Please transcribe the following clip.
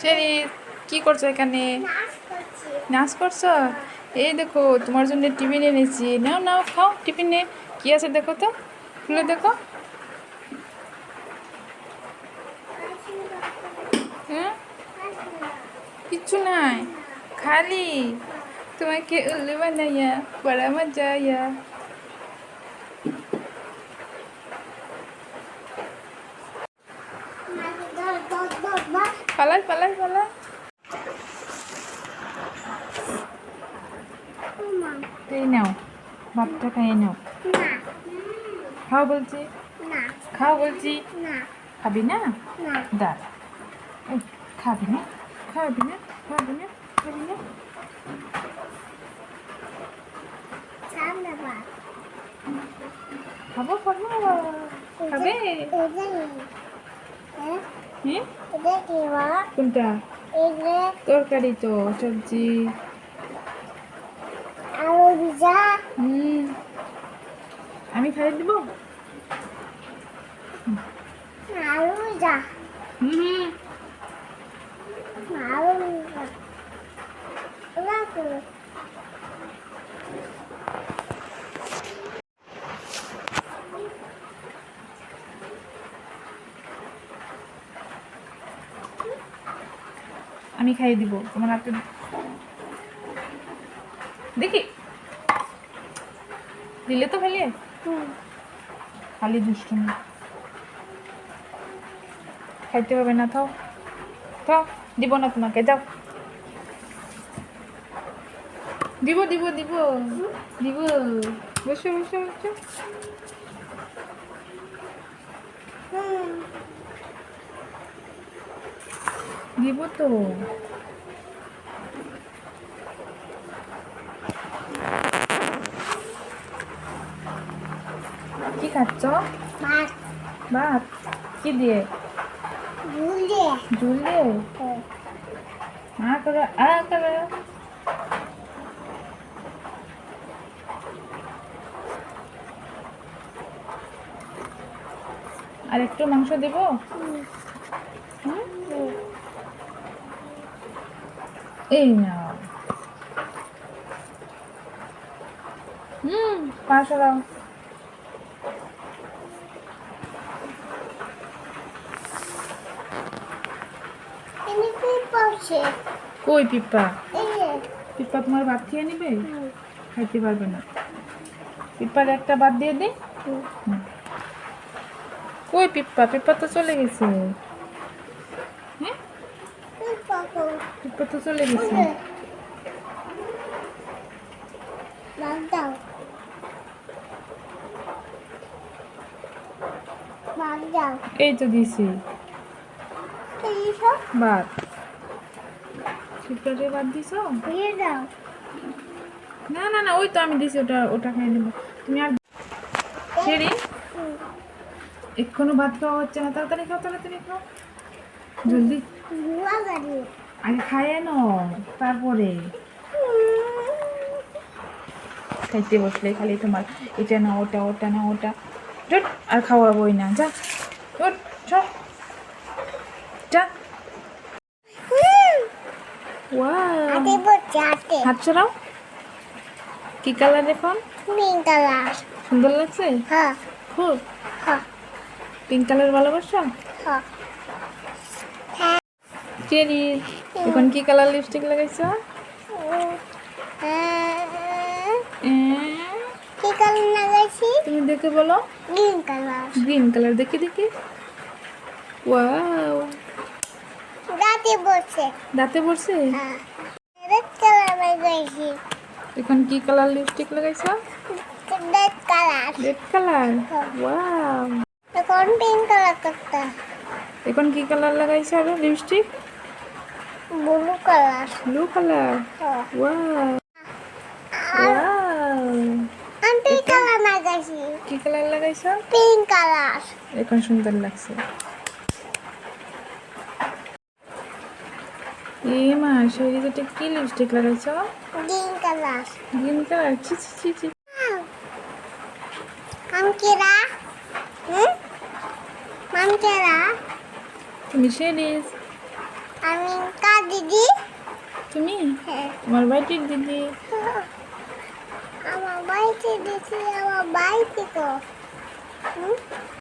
শেরি, কি করছো এখানে? নাচ করছো? এই দেখো, তোমার জন্য টিফিন এনেছি। নাও নাও, খাও টিফিনে। কি আছে দেখো তো, খুলে দেখো। হ্যাঁ, কিচ্ছু নাই, খালি তোমাকে উল্লু বানাইয়া বড়া মজা আয়া। পালাই পালাই পালাই। এই নাও, ভাতটা খাইয়ে নাও। খাও বলছি, খাও বলছি। খাবি না? দাঁড়, খাবি না, খাবি না, খাবি না, খাবি না। খাবো খাবো, খাবে? কোনটা? তরকারি তো, সবজি। আমি খাইয়ে দিব। আমি খাইয়ে দিব তোমার হাতে। দেখি দিলে তো ফেলিয়ে খালি দুষ্টুমি। খাইতে হবে না, থাও থাও, দিব না তোমাকে, যাও। দিব দিব দিব দিব, বসো বসো বসো। দিব তো। কি খাচ্ছ? ভাত। কি দিয়ে? ঝুল দিয়ে। আ করো, আ করো। আর একটু মাংস দেব। এই নাও। পা সরাও। কই পিপ্পা? পিপ্পা তোমার ভাত খেয়ে নিবে? খাইতে পারবে না। পিপ্পার একটা ভাত দিয়ে দে। কই পিপ্পা? পিপ্পা তো চলে গেছে। হ্যাঁ, পিপ্পা তো চলে গেছে। এই তো দিছি ভাত। পিপ্পারে ভাত দিছো? না না না, ওই তো আমি দিছি, ওটা ওটা খাই নেবো। তুমি আর শেরি, এক্ষুনি ভাত খাওয়া হচ্ছে না। তাড়াতাড়ি খাও, তাড়াতাড়ি খাও, জলদি। আগে খাইয়ে নাও, তারপরে খাইতে বসলে খালি তোমার এটা না ওটা, ওটা না ওটা। জোট, আর খাওয়াবোই না, যা জোট, সব যা। হাত ছড়াও। কি কালার এখন? সুন্দর লাগছে খুব। পিঙ্ক কালার ভালোবাসো? চেরি, এখন কি কালার লিপস্টিক লাগাইছ? তুমি দেখে বলো। Green colour. দেখি দেখি। ওয়াও, দাঁতে পড়ছে। এখন কি কালার লিপস্টিক লাগাইছ? Red colour. ওয়াও, এখন কি কালার লাগাইছ আরো lipstick? Blue colour. Wow wow, কি কালার লাগাইছ? Pink colour. এখন সুন্দর লাগছে। এ মা, শরীরে যেটা কি লিপস্টিক লাগাইছ? Green colour. Green colour. ছি ছি ছি ছি। মামকেরা তুমি শেরিস। আমি তুমি হ্যাঁ তোমার বাইটির দিদি আমার বাড়িতে দিছি আমার বাড়িতে তো